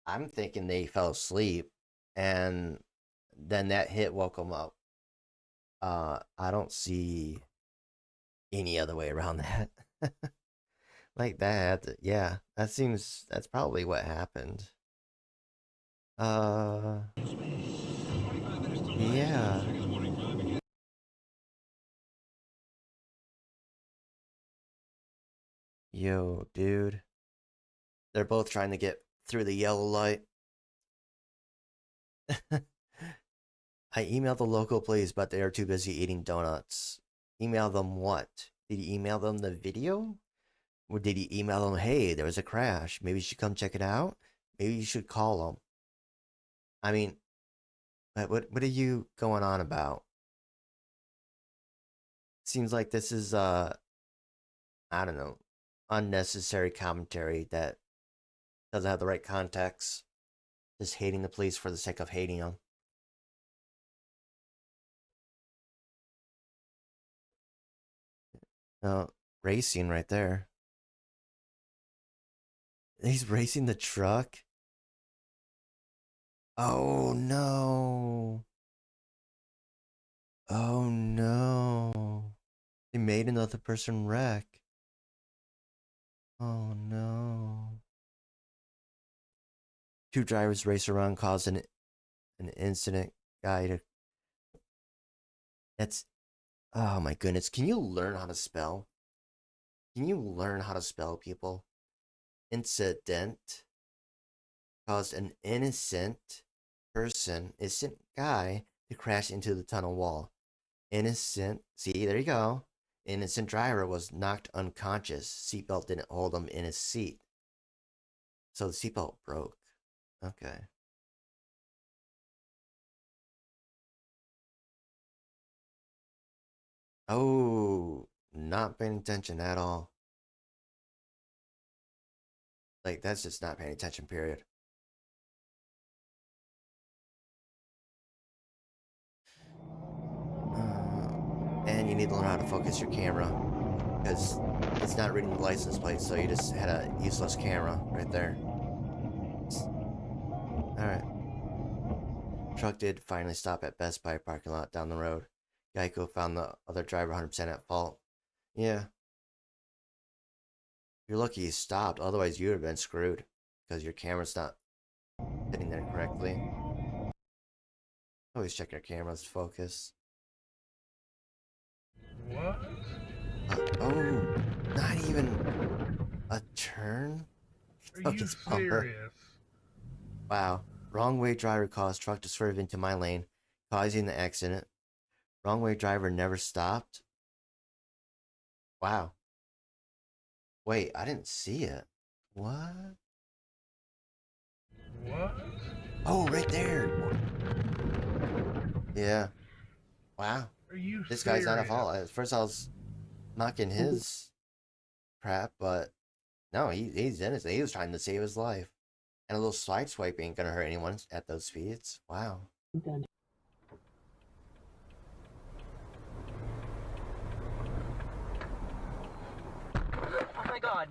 I'm thinking they fell asleep, and then that hit woke them up. I don't see any other way around that. Like that, yeah, that's probably what happened. Uh, yeah. Yo, dude. They're both trying to get through the yellow light. I emailed the local police, but they are too busy eating donuts. Email them what? Did he email them the video? Or did he email them, hey, there was a crash. Maybe you should come check it out? Maybe you should call them. I mean, what are you going on about? Seems like this is I don't know, unnecessary commentary that doesn't have the right context. Just hating the police for the sake of hating them. No, racing right there. He's racing the truck. Oh no. Oh no. They made another person wreck. Oh no. Two drivers race around, caused an incident. Guy to. That's. Oh my goodness. Can you learn how to spell? Can you learn how to spell, people? Incident caused an innocent innocent guy to crash into the tunnel wall. Innocent, see, there you go. Innocent driver was knocked unconscious. Seatbelt didn't hold him in his seat. So the seatbelt broke. Okay. Oh, not paying attention at all. Like, that's just not paying attention, period. And you need to learn how to focus your camera, because it's not reading the license plate, so you just had a useless camera right there. Alright. Truck did finally stop at Best Buy parking lot down the road. Geico found the other driver 100% at fault. Yeah. You're lucky you stopped, otherwise you would have been screwed, because your camera's not sitting there correctly. Always check your camera's focus. What? Oh, not even a turn? Are you serious? Wow. Wrong way driver caused truck to swerve into my lane, causing the accident. Wrong way driver never stopped. Wow. Wait, I didn't see it. What? What? Oh, right there. Yeah. Wow. Are you This serious? guy's not at fault. At first I was knocking his crap, but no, he's innocent. He was trying to save his life. And a little side swipe ain't gonna hurt anyone at those speeds. Wow. Done. Oh my god.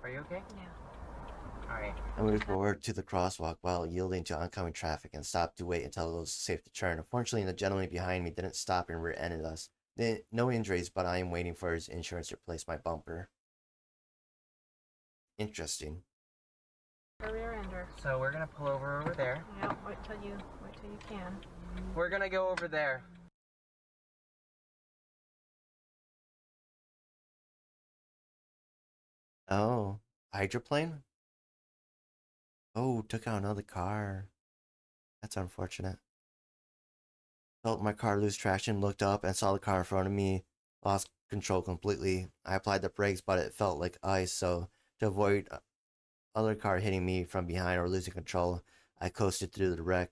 Are you okay? Yeah. Alright. I moved forward to the crosswalk while yielding to oncoming traffic and stopped to wait until it was safe to turn. Unfortunately, the gentleman behind me didn't stop and rear-ended us. No injuries, but I am waiting for his insurance to replace my bumper. Interesting. A rear ender. So we're gonna pull over there. Yeah, wait till you can. We're gonna go over there. Oh, hydroplane? Oh, took out another car. That's unfortunate. Felt my car lose traction, looked up and saw the car in front of me. Lost control completely. I applied the brakes, but it felt like ice, so to avoid other car hitting me from behind or losing control, I coasted through the wreck.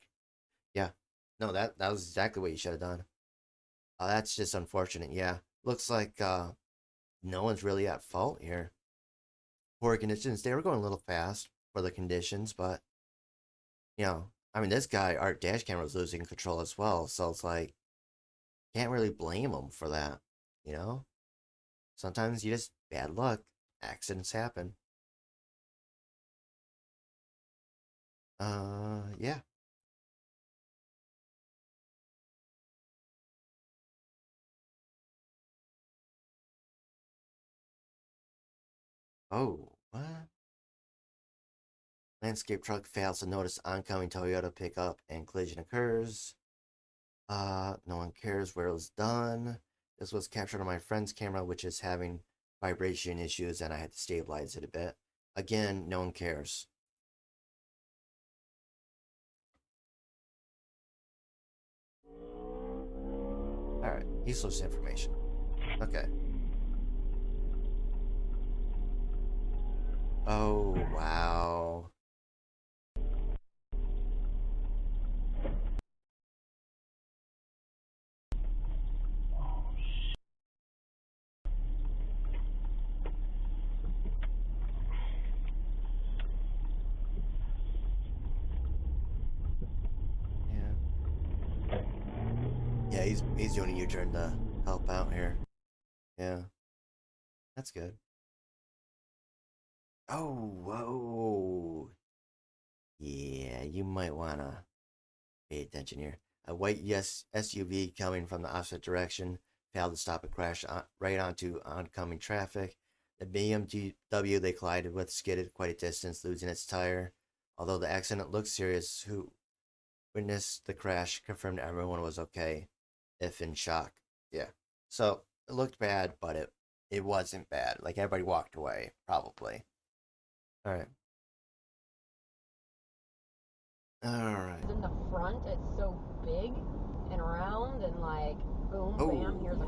Yeah. No, that was exactly what you should have done. That's just unfortunate, yeah. looks like no one's really at fault here. Poor conditions. They were going a little fast for the conditions, but I mean, this guy, our dash camera was losing control as well, so it's like can't really blame him for that. You know, sometimes you just bad luck. Accidents happen. Yeah. Oh, what? Landscape truck fails to notice oncoming Toyota pickup and collision occurs. No one cares where it was done. This was captured on my friend's camera, which is having vibration issues, and I had to stabilize it a bit. Again, no one cares. Alright, useless information. Okay. Oh, wow. Yeah. Yeah, he's doing a U-turn to help out here. Yeah. That's good. Oh, whoa. Yeah, you might wanna pay attention here. A white SUV coming from the opposite direction failed to stop and crashed right onto oncoming traffic. The BMW they collided with skidded quite a distance, losing its tire. Although the accident looked serious, who witnessed the crash confirmed everyone was okay, if in shock. Yeah. So it looked bad, but it wasn't bad. Like everybody walked away, probably. All right. All right. In the front, it's so big and round and like boom, bam, here's a.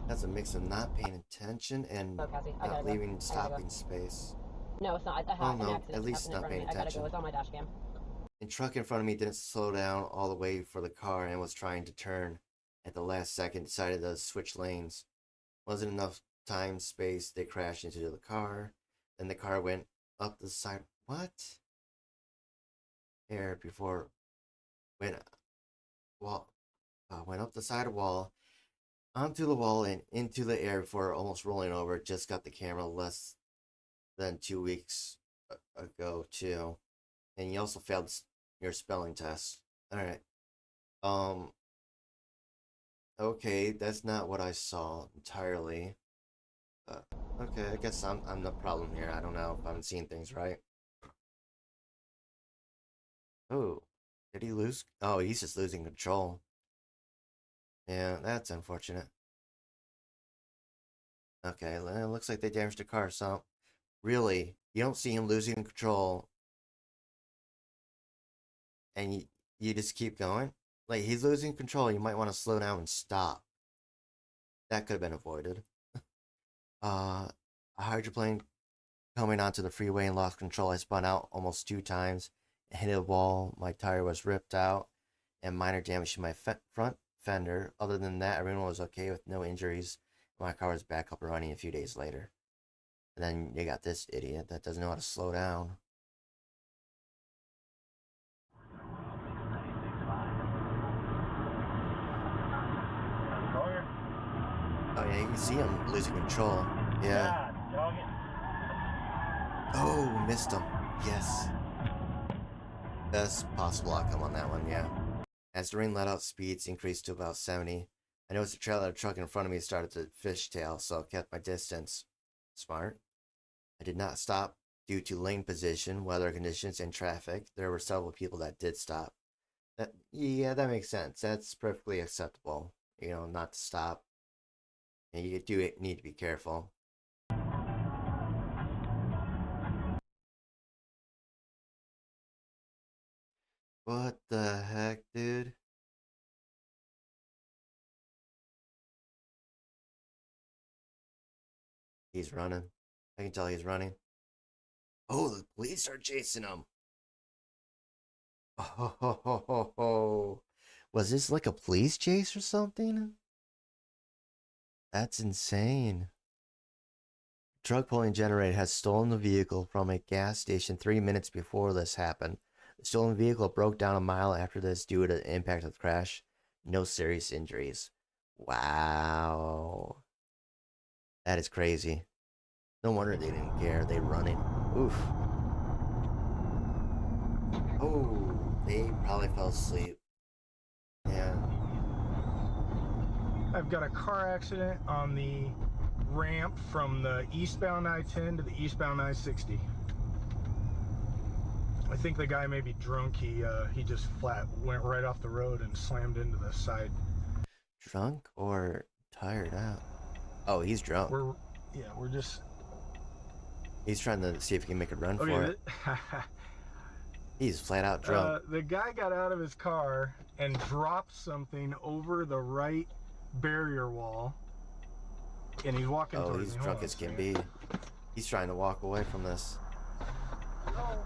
That's a mix of not paying attention and Cassie, not leaving stopping space. No, it's not. Oh no, at least not paying attention. It's on my dash cam. The truck in front of me didn't slow down all the way for the car and was trying to turn. At the last second, decided to switch lanes. Wasn't enough time, space. They crashed into the car. Then the car went up the side. What? Air before went wall. Went up the side of wall, onto the wall, and into the air before almost rolling over. Just got the camera less than 2 weeks ago too, and you also failed your spelling test. All right. Okay, that's not what I saw entirely. Okay, I guess I'm the problem here. I don't know if I'm seeing things right. Oh, did he lose? Oh, he's just losing control. Yeah, that's unfortunate. Okay, it looks like they damaged the car. So, really, you don't see him losing control, and you just keep going. Like he's losing control. You might want to slow down and stop. That could have been avoided. A hydroplane coming onto the freeway and lost control. I spun out almost 2 times, hit a wall. My tire was ripped out, and minor damage to my front fender. Other than that, everyone was okay with no injuries. My car was back up and running a few days later. And then you got this idiot that doesn't know how to slow down. Oh yeah, you can see him losing control. Yeah. Oh, missed him. Yes. Best possible outcome on that one, yeah. As the rain let out, speeds increased to about 70. I noticed the trailer truck in front of me started to fishtail, so I kept my distance. Smart. I did not stop due to lane position, weather conditions, and traffic. There were several people that did stop. Yeah, that makes sense. That's perfectly acceptable. Not to stop. And you do need to be careful. What the heck, dude? He's running. I can tell he's running. Oh, the police are chasing him. Oh, was this like a police chase or something? That's insane. Drug pulling generator has stolen the vehicle from a gas station 3 minutes before this happened. The stolen vehicle broke down a mile after this due to the impact of the crash. No serious injuries. Wow. That is crazy. No wonder they didn't care. They running. Oof. Oh, they probably fell asleep. Yeah. I've got a car accident on the ramp from the eastbound I-10 to the eastbound I-60. I think the guy may be drunk. He just flat went right off the road and slammed into the side. Drunk or tired out? Oh, he's drunk. We're just. He's trying to see if he can make a run Okay, for it. He's flat out drunk. The guy got out of his car and dropped something over the right barrier wall, and he's walking Oh, towards he's me. drunk as can be. He's trying to walk away from this.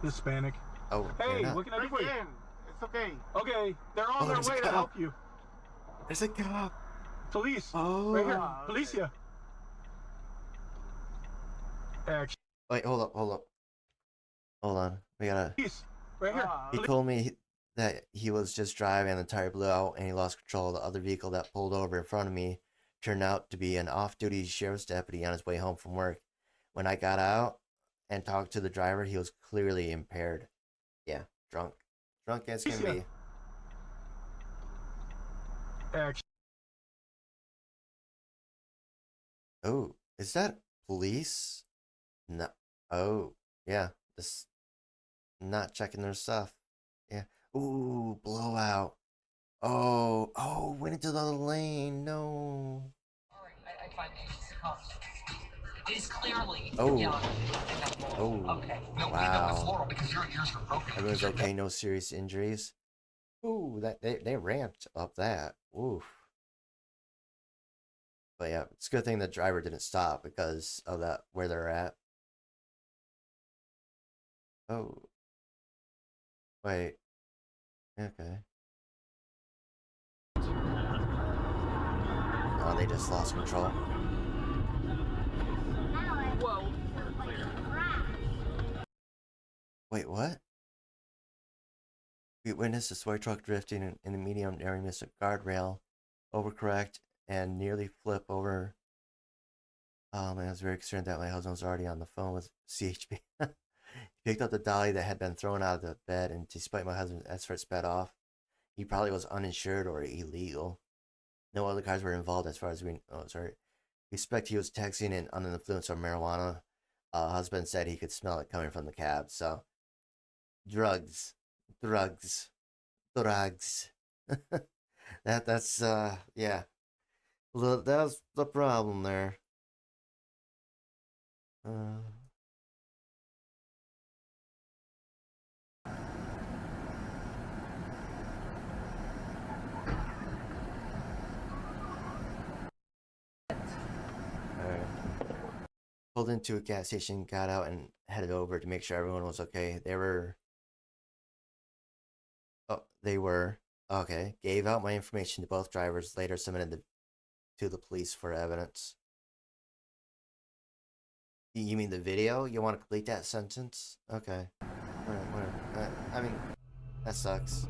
Hispanic. Oh, hey, what can I do for you? It's okay. Okay, they're on their there's a way to cop. help you. There's a cop. Police. Oh. Right here. okay. Policia. Action. Wait, hold up. Hold on. We gotta. Police. Right here. He told me that he was just driving and the tire blew out and he lost control. The other vehicle that pulled over in front of me turned out to be an off-duty sheriff's deputy on his way home from work. When I got out and talked to the driver, he was clearly impaired. Yeah, drunk. Drunk as can be. Action. Oh, is that police? No. Oh, yeah. This not checking their stuff. Yeah. Ooh, blowout. Oh, went into the other lane. No. I find it is clearly Oh. young. Oh. Okay. No, Wow. floral because your ears are broken. Everyone's okay. No serious injuries. Ooh, that they ramped up that. Oof. But yeah, it's a good thing the driver didn't stop because of that where they're at. Oh. Wait. Okay. Oh, they just lost control. Whoa. Wait, what? We witnessed a toy truck drifting in the medium area, miss a guardrail, overcorrect, and nearly flip over. I was very concerned that my husband was already on the phone with CHP. He picked up the dolly that had been thrown out of the bed, and despite my husband's efforts sped off. He probably was uninsured or illegal. No other cars were involved as far as we. Oh, sorry. We suspect he was texting and under the influence of marijuana. Husband said he could smell it coming from the cab. So, drugs. That's yeah. Well, that's the problem there. Pulled into a gas station, got out, and headed over to make sure everyone was okay. They were okay. Gave out my information to both drivers. Later submitted to the police for evidence. You mean the video? You want to complete that sentence? Okay. Whatever. I mean, that sucks.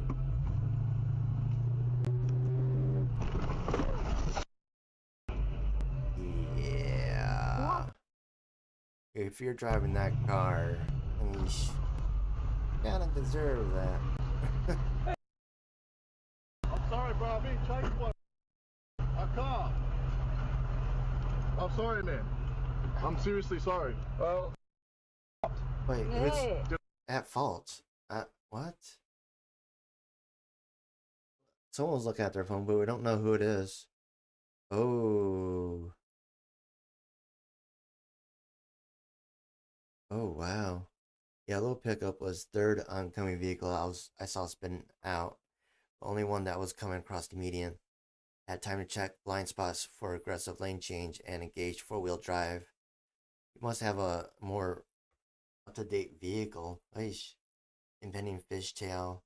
Yeah. If you're driving that car, you gotta deserve that. I'm sorry, bro. I'm being chased by a car. I'm sorry, man. I'm seriously sorry. Wait, who's at fault? What? Someone was looking at their phone, but we don't know who it is. Oh. Oh, wow. Yellow pickup was third oncoming vehicle I saw spin out. The only one that was coming across the median. Had time to check blind spots for aggressive lane change and engaged four-wheel drive. You must have a more up-to-date vehicle. Aish. Impending fishtail.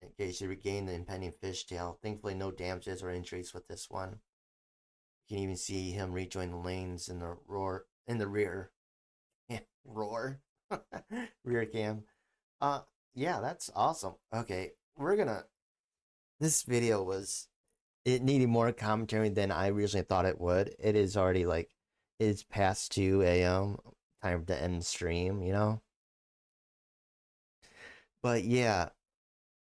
Engaged to regain the impending fishtail. Thankfully, no damages or injuries with this one. You can even see him rejoin the lanes in the rear. Yeah, roar. Rear cam. Yeah, that's awesome. Okay, this video it needed more commentary than I originally thought it would. It is already it's past 2 a.m. Time to end the stream, you know? But yeah,